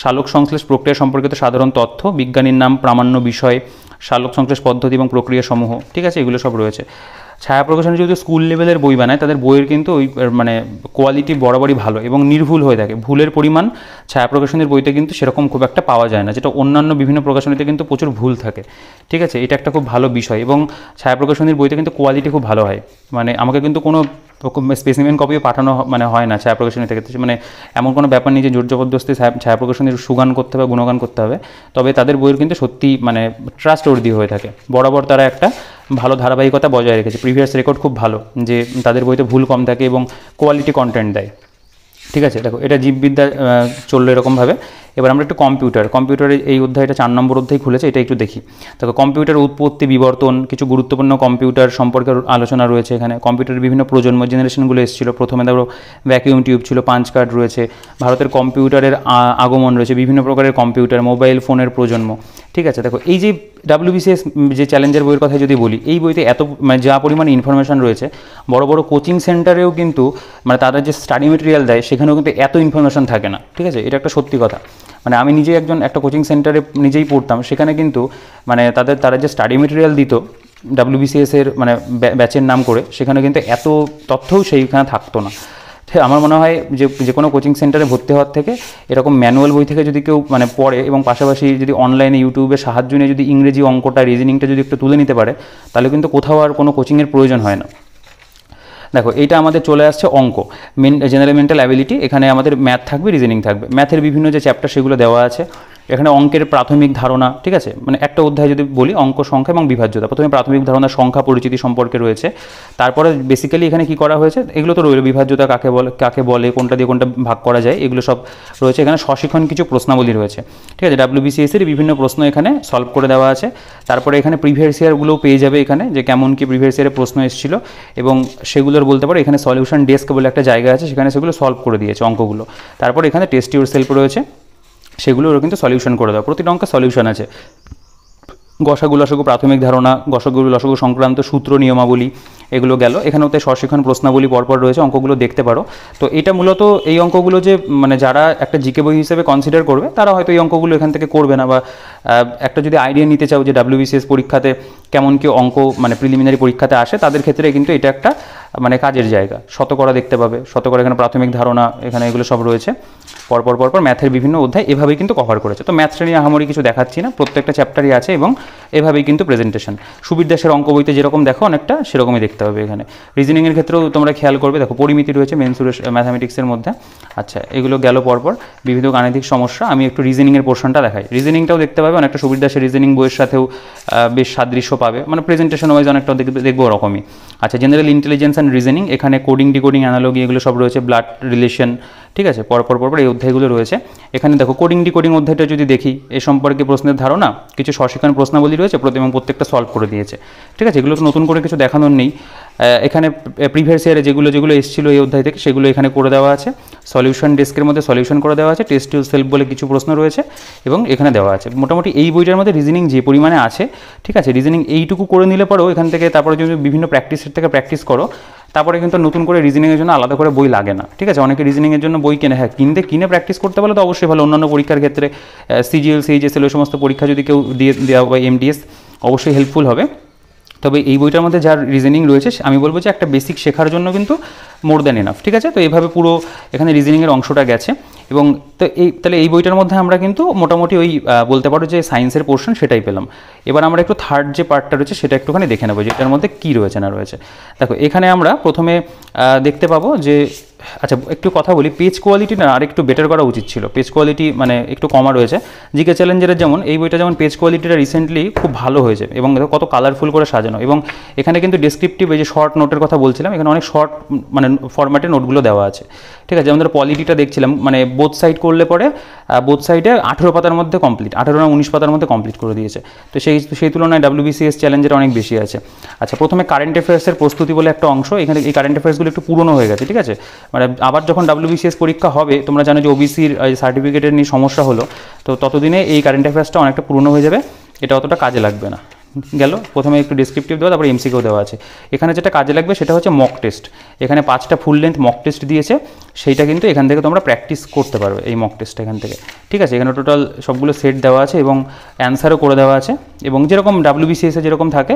সালোক সংশ্লেষ প্রক্রিয়া সম্পর্কিত সাধারণ তথ্য, বিজ্ঞানীর নাম, প্রামাণ্য বিষয়, সালোক সংশ্লেষ পদ্ধতি এবং প্রক্রিয়া সমূহ, ঠিক আছে, এগুলো সব রয়েছে। ছায়া প্রকাশনী যেহেতু স্কুল লেভেলের বই বানায়, তাদের বইয়ের কিন্তু ওই মানে কোয়ালিটি বরাবরই ভালো এবং নির্ভুল হয়ে থাকে। ভুলের পরিমাণ ছায়া প্রকাশনীর বইতে কিন্তু সেরকম খুব একটা পাওয়া যায় না, যেটা অন্যান্য বিভিন্ন প্রকাশনীতে কিন্তু প্রচুর ভুল থাকে। ঠিক আছে, এটা একটা খুব ভালো বিষয়। এবং ছায়া প্রকাশনীর বইতে কিন্তু কোয়ালিটি খুব ভালো হয়, মানে আমাকে কিন্তু কোনো স্পেসিমেন কপিও পাঠানো মানে হয় না ছায়া প্রকাশনী থেকে। মানে এমন কোনো ব্যাপার নেই যে জোর জবরদস্তি ছায়া প্রকাশনীর সুগান করতে হবে, গুণগান করতে হবে। তবে তাদের বইয়ের কিন্তু সত্যি মানে ট্রাস্টওয়ার্দি হয়ে থাকে, বরাবর তারা একটা ভালো ধারাবাহিকতা বজায় রেখেছে। প্রিভিয়াস রেকর্ড খুব ভালো, যে তাদের বইতে ভুল কম থাকে এবং কোয়ালিটি কন্টেন্ট দেয়। ঠিক আছে, দেখো এটা জীববিদ্যা চললো এরকমভাবে। এবার আমরা একটু কম্পিউটারের এই অধ্যায়টা 4 নম্বর অধ্যায় খুলেছে, এটা একটু দেখি। দেখো কম্পিউটার উৎপত্তি, বিবর্তন, কিছু গুরুত্বপূর্ণ কম্পিউটার সম্পর্কে আলোচনা রয়েছে এখানে। কম্পিউটারের বিভিন্ন প্রজন্ম জেনারেশনগুলো এসেছিলো। প্রথমে দেখো ভ্যাকিউম টিউব ছিল, পাঞ্চ কার্ড রয়েছে, ভারতের কম্পিউটারের আগমন রয়েছে, বিভিন্ন প্রকারের কম্পিউটার, মোবাইল ফোনের প্রজন্ম। ঠিক আছে, দেখো এই যে WBCS যে চ্যালেঞ্জের বইয়ের কথা যদি বলি, এই বইতে এত মানে যা পরিমাণে ইনফরমেশন রয়েছে, বড় বড় কোচিং সেন্টারেও কিন্তু মানে তারা যে স্টাডি মেটেরিয়াল দেয় সেখানেও কিন্তু এত ইনফরমেশন থাকে না। ঠিক আছে, এটা একটা সত্যি কথা। মানে আমি নিজেই একটা কোচিং সেন্টারে নিজেই পড়তাম, সেখানে কিন্তু মানে তারা যে স্টাডি মেটেরিয়াল দিত WBCS এর মানে ব্যাচের নাম করে, সেখানে কিন্তু এত তথ্যও সেইখানে থাকতো না। আমার মনে হয় যে কোনো কোচিং সেন্টারে ভর্তি হওয়ার থেকে এরকম ম্যানুয়াল বই থেকে যদি কেউ মানে পড়ে এবং পাশাপাশি যদি অনলাইনে ইউটিউবের সাহায্য নিয়ে যদি ইংরেজি অঙ্কটা, রিজনিংটা যদি একটু তুলে নিতে পারে, তাহলে কিন্তু কোথাও আর কোনো কোচিংয়ের প্রয়োজন হয় না। দেখো এইটা আমাদের চলে আসছে অঙ্ক, জেনারেল মেন্টাল অ্যাবিলিটি। এখানে আমাদের ম্যাথ থাকবে, রিজনিং থাকবে। ম্যাথের বিভিন্ন যে চ্যাপ্টার সেগুলো দেওয়া আছে। এখানে অঙ্কের প্রাথমিক ধারণা, ঠিক আছে, মানে একটা অধ্যায় যদি বলি অঙ্ক, সংখ্যা এবং বিভাজ্যতা। প্রথমে প্রাথমিক ধারণা, সংখ্যা পরিচিতি সম্পর্কে রয়েছে। তারপরে বেসিক্যালি এখানে কি করা হয়েছে, এগুলো তো রইল, বিভাজ্যতা কাকে বলে, কোনটা দিয়ে কোনটা ভাগ করা যায়, এগুলো সব রয়েছে। এখানে স্বশিক্ষণ কিছু প্রশ্নাবলী রয়েছে। ঠিক আছে, WBCS এর বিভিন্ন প্রশ্ন এখানে সলভ করে দেওয়া আছে। তারপরে এখানে প্রিভিয়াস ইয়ারগুলোও পেয়ে যাবে এখানে, যে কেমন কি প্রিভিয়াস ইয়ারে প্রশ্ন এসেছিলো এবং সেগুলোর বলতে পারো। এখানে সলিউশন ডেস্ক বলে একটা জায়গা আছে, সেখানে সেগুলো সলভ করে দিয়েছে অঙ্কগুলো। তারপর এখানে টেস্ট ইউর সেলফ রয়েছে, সেগুলোরও কিন্তু সলিউশন করে দেওয়া। প্রতিটা অঙ্কের সলিউশন আছে। গসাগু লসাগু প্রাথমিক ধারণা, গসাগু লসাগু সংক্রান্ত সূত্র নিয়মাবলী, এগুলো গেল। এখানেও তাই স্বশিক্ষণ প্রশ্নাবলী পরপর রয়েছে, অঙ্কগুলো দেখতে পারো। তো এটা মূলত এই অঙ্কগুলো যে মানে যারা একটা জিকে বই হিসেবে কনসিডার করবে, তারা হয়তো এই অঙ্কগুলো এখান থেকে করবে না, বা একটা যদি আইডিয়া নিতে চাও যে WBCS পরীক্ষাতে কেমন কি অঙ্ক মানে প্রিলিমিনারি পরীক্ষাতে আসে, তাদের ক্ষেত্রে কিন্তু এটা একটা মানে কাজের জায়গা। শতকরা দেখতে পাবে, শতকরা এখানে প্রাথমিক ধারণা, এখানে এগুলো সব রয়েছে। পরপর ম্যাথের বিভিন্ন অধ্যায় এভাবেই কিন্তু কভার করেছে। তো ম্যাথ শ্রেণী আহামরি কিছু দেখাচ্ছি না, প্রত্যেকটা চ্যাপ্টারই আছে এবং এভাবেই কিন্তু প্রেজেন্টেশন। সুবীর দাসের অঙ্ক বইতে যেরকম দেখো অনেকটা সেরকমই দেখতে হবে এখানে। রিজনিংয়ের ক্ষেত্রেও তোমরা খেয়াল করবে, দেখো পরিমিতি রয়েছে মেনসুরের ম্যাথামেটিক্সের মধ্যে। আচ্ছা, এগুলো গেল পরপর বিভিন্ন গাণিতিক সমস্যা। আমি একটু রিজনিংয়ের পোর্শনটা দেখাই। রিজনিংটাও দেখতে পাবে অনেকটা সুবীর দাসের রিজনিং বইয়ের সাথেও বেশ সাদৃশ্য পাবে, মানে প্রেজেন্টেশন ওয়াইজ অনেকটা দেখবো ওরকমই। আচ্ছা, জেনারেল ইন্টেলিজেন্স অ্যান্ড রিজনিং, এখানে কোডিং ডিকোডিং অ্যানালজি এগুলো সব রয়েছে, ব্লাড রিলেশন। ঠিক আছে, পরপর এই অধ্যায়গুলো রয়েছে। এখানে দেখো কোডিং ডিকোডিং অধ্যায়টা যদি দেখি, এ সম্পর্কে প্রশ্নের ধারণা, কিছু স্বশিক্ষণ প্রশ্নাবলী রয়েছে এবং প্রত্যেকটা সলভ করে দিয়েছে। ঠিক আছে, এগুলো তো নতুন করে কিছু দেখানোর নেই। এখানে প্রিভিয়াস ইয়ারে যেগুলো এসেছিলো এই অধ্যায় থেকে, সেগুলো এখানে করে দেওয়া আছে। সলিউশন ডেস্কের মধ্যে সলিউশন করে দেওয়া আছে। টেস্ট ইউর সেলফ বলে কিছু প্রশ্ন রয়েছে এবং এখানে দেওয়া আছে। মোটামুটি এই বইটার মধ্যে রিজনিং যে পরিমাণে আছে, ঠিক আছে, রিজনিং এইটুকু করে নিলে পরেও এখান থেকে তারপরে যদি বিভিন্ন প্র্যাকটিসের থেকে প্র্যাকটিস করো, তারপরে কিন্তু নতুন করে রিজনিংয়ের জন্য আলাদা করে বই লাগে না। ঠিক আছে, অনেকে রিজনিংয়ের জন্য বই কেনে, হ্যাঁ কিনে প্র্যাকটিস করতে পারলে তো অবশ্যই ভালো। অন্যান্য পরীক্ষার ক্ষেত্রে CGL CHSL ওই সমস্ত পরীক্ষা যদি কেউ দেওয়া বা MDS অবশ্যই হেল্পফুল হবে। তবে এই বইটার মধ্যে যার রিজনিং রয়েছে, আমি বলবো যে একটা বেসিক শেখার জন্য কিন্তু মোর দ্যান এনাফ। ঠিক আছে, তো এইভাবে পুরো এখানে রিজনিংয়ের অংশটা গেছে। এবং তো তাহলে এই বইটার মধ্যে আমরা কিন্তু মোটামুটি ওই বলতে পারো যে সায়েন্সের পোর্শন সেটাই পেলাম। এবার আমরা একটু থার্ড যে পার্টটা রয়েছে সেটা একটুখানি দেখে নেবো, যে এটার মধ্যে কী রয়েছে না রয়েছে। দেখো এখানে আমরা প্রথমে দেখতে পাবো যে, আচ্ছা একটু কথা বলি, পেজ কোয়ালিটি না আর একটু বেটার করা উচিত ছিল। পেজ কোয়ালিটি মানে একটু কমা রয়েছে। জিকে চ্যালেঞ্জের যেমন এই বইটা যেমন পেজ কোয়ালিটিটা রিসেন্টলি খুব ভালো হয়েছে এবং দেখো কত কালারফুল করে সাজানো। এবং এখানে কিন্তু ডেসক্রিপটিভ এই যে শর্ট নোটের কথা বলছিলাম, এখানে অনেক শর্ট মানে ফরম্যাটে নোটগুলো দেওয়া আছে। ঠিক আছে, আমাদের পলিটিটা দেখছিলাম, মানে বোথ সাইড করলে পরে বোথ সাইডে 18 পাতার মধ্যে কমপ্লিট, 18 না 19 পাতার মধ্যে কমপ্লিট করে দিয়েছে। তো সেই তুলনায় WBCS চ্যালেঞ্জের অনেক বেশি আছে। আচ্ছা, প্রথমে কারেন্ট অ্যাফেয়ার্সের প্রস্তুতি বলে একটা অংশ, এখানে এই কারেন্ট অ্যাফেয়ার্সগুলো একটু পুরনো হয়ে গেছে। ঠিক আছে, মানে আবার যখন WBCS পরীক্ষা হবে, তোমরা জানো যে OBCর সার্টিফিকেটের নিয়ে সমস্যা হলো, তো ততদিনে এই কারেন্ট অ্যাফেয়ার্সটা অনেকটা পুরনো হয়ে যাবে, এটা অতটা কাজে লাগবে না। গেল, প্রথমে একটু ডেসক্রিপটিভ দেওয়া, তারপরে MCQ দেওয়া আছে। এখানে যেটা কাজে লাগবে সেটা হচ্ছে মক টেস্ট। এখানে 5টা ফুল লেন্থ মক টেস্ট দিয়েছে, সেইটা কিন্তু এখান থেকে তোমরা প্র্যাকটিস করতে পারবে এই মক টেস্ট এখান থেকে। ঠিক আছে, এখানে টোটাল সবগুলো সেট দেওয়া আছে এবং অ্যান্সারও করে দেওয়া আছে। এবং যেরকম WBCS যেরকম থাকে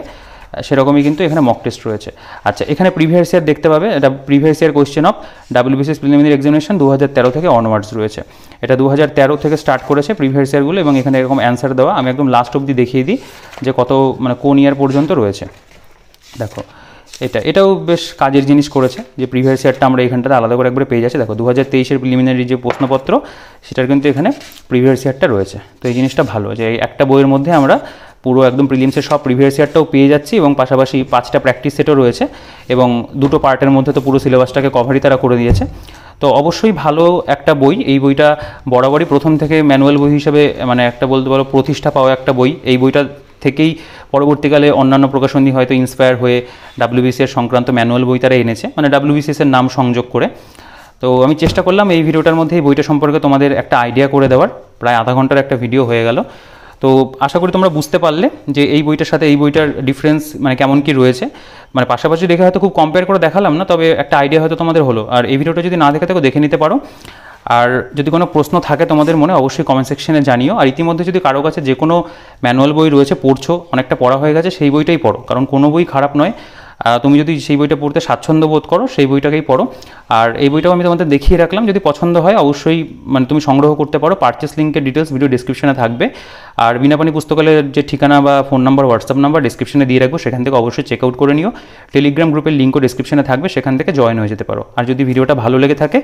সেরকমই কিন্তু এখানে মক টেস্ট রয়েছে। আচ্ছা, এখানে প্রিভিয়াস ইয়ার দেখতে পাবে, এটা previous year question of WBCS preliminary examination 2013 থেকে অনওয়ার্ডস রয়েছে। এটা 2013 থেকে স্টার্ট করেছে প্রিভিয়াস ইয়ারগুলো, এবং এখানে এরকম অ্যান্সার দেওয়া। আমি একদম লাস্ট অবধি দেখিয়ে দিই যে কত মানে কোন ইয়ার পর্যন্ত রয়েছে। দেখো এটাও বেশ কাজের জিনিস করেছে, যে প্রিভিয়াস ইয়ারটা আমরা এখানটাতে আলাদা করে একবারে পেয়ে যাচ্ছে। দেখো 2023-এর প্রিলিমিনারি যে প্রশ্নপত্র সেটার কিন্তু এখানে প্রিভিয়াস ইয়ারটা রয়েছে। তো এই জিনিসটা ভালো যে একটা বইয়ের মধ্যে আমরা পুরো একদম প্রিলিমসের সব প্রিভিয়াস ইয়ারটাও পেয়ে যাচ্ছি, এবং পাশাপাশি 5টা প্র্যাকটিস সেটও রয়েছে, এবং 2টো পার্টের মধ্যে তো পুরো সিলেবাসটাকে কভারই তারা করে দিয়েছে। তো অবশ্যই ভালো একটা বই। এই বইটা বরাবরই প্রথম থেকে ম্যানুয়াল বই হিসেবে মানে একটা বলতে পারো প্রতিষ্ঠা পাওয়া একটা বই। এই বইটা থেকেই পরবর্তীকালে অন্যান্য প্রকাশনী হয়তো ইন্সপায়ার হয়ে WBCS সংক্রান্ত ম্যানুয়াল বই তারা এনেছে, মানে WBCS-এর নাম সংযোগ করে। তো আমি চেষ্টা করলাম এই ভিডিওটার মধ্যে এই বইটা সম্পর্কে তোমাদের একটা আইডিয়া করে দেওয়ার। প্রায় আধা ঘন্টার একটা ভিডিও হয়ে গেল। তো আশা করি তোমরা বুঝতে পারলে যে এই বইটার সাথে এই বইটার ডিফারেন্স মানে কেমন কি রয়েছে। মানে পাশাপাশি দেখে হয়তো খুব কম্পেয়ার করে দেখালাম না, তবে একটা আইডিয়া হয়তো তোমাদের হলো। আর এই ভিডিওটা যদি না দেখে থাকো দেখে নিতে পারো। আর যদি কোনো প্রশ্ন থাকে তোমাদের মনে অবশ্যই কমেন্ট সেকশনে জানিও। আর ইতিমধ্যে যদি কারো কাছে যে কোনো ম্যানুয়াল বই রয়েছে, পড়ছো, অনেকটা পড়া হয়ে গেছে, সেই বইটাই পড়ো, কারণ কোনো বই খারাপ নয়। তুমি যদি সেই বইটা পড়তে স্বাচ্ছন্দ্য বোধ করো সেই বইটাকেই পড়ো। আর এই বইটাও আমি তোমাদের দেখিয়ে রাখলাম, যদি পছন্দ হয় অবশ্যই মানে তুমি সংগ্রহ করতে পারো। পারচেস লিঙ্কের ডিটেলস ভিডিও ডিসক্রিপশনে থাকবে। আর বিনাপানি পুস্তকালয়ের যে ঠিকানা বা ফোন নাম্বার, হোয়াটসঅ্যাপ নাম্বার ডিসক্রিপশনে দিয়ে রাখবো, সেখান থেকে অবশ্যই চেক আউট করে নিও। টেলিগ্রাম গ্রুপের লিঙ্কও ডিসক্রিপশনে থাকবে, সেখান থেকে জয়েন হয়ে যেতে পারো। আর যদি ভিডিওটা ভালো লেগে থাকে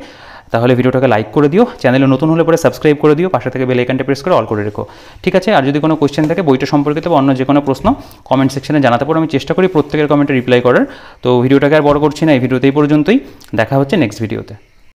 তাহলে ভিডিওটাকে লাইক করে দিও, চ্যানেলে নতুন হলে পরে সাবস্ক্রাইব করে দিও, পাশে থেকে বেল আইকনটা প্রেস করে অল করে রেখো। ঠিক আছে? আর যদি কোনো কোয়েশ্চেন থাকে বইটা সম্পর্কিত বা অন্য যে কোনো প্রশ্ন কমেন্ট সেকশনে জানাতে পারো। আমি চেষ্টা করি প্রত্যেকের কমেন্টে রিপ্লাই করার। তো ভিডিওটাকে আর বড় করছি না, এই ভিডিওতে এই পর্যন্তই। দেখা হচ্ছে নেক্সট ভিডিওতে।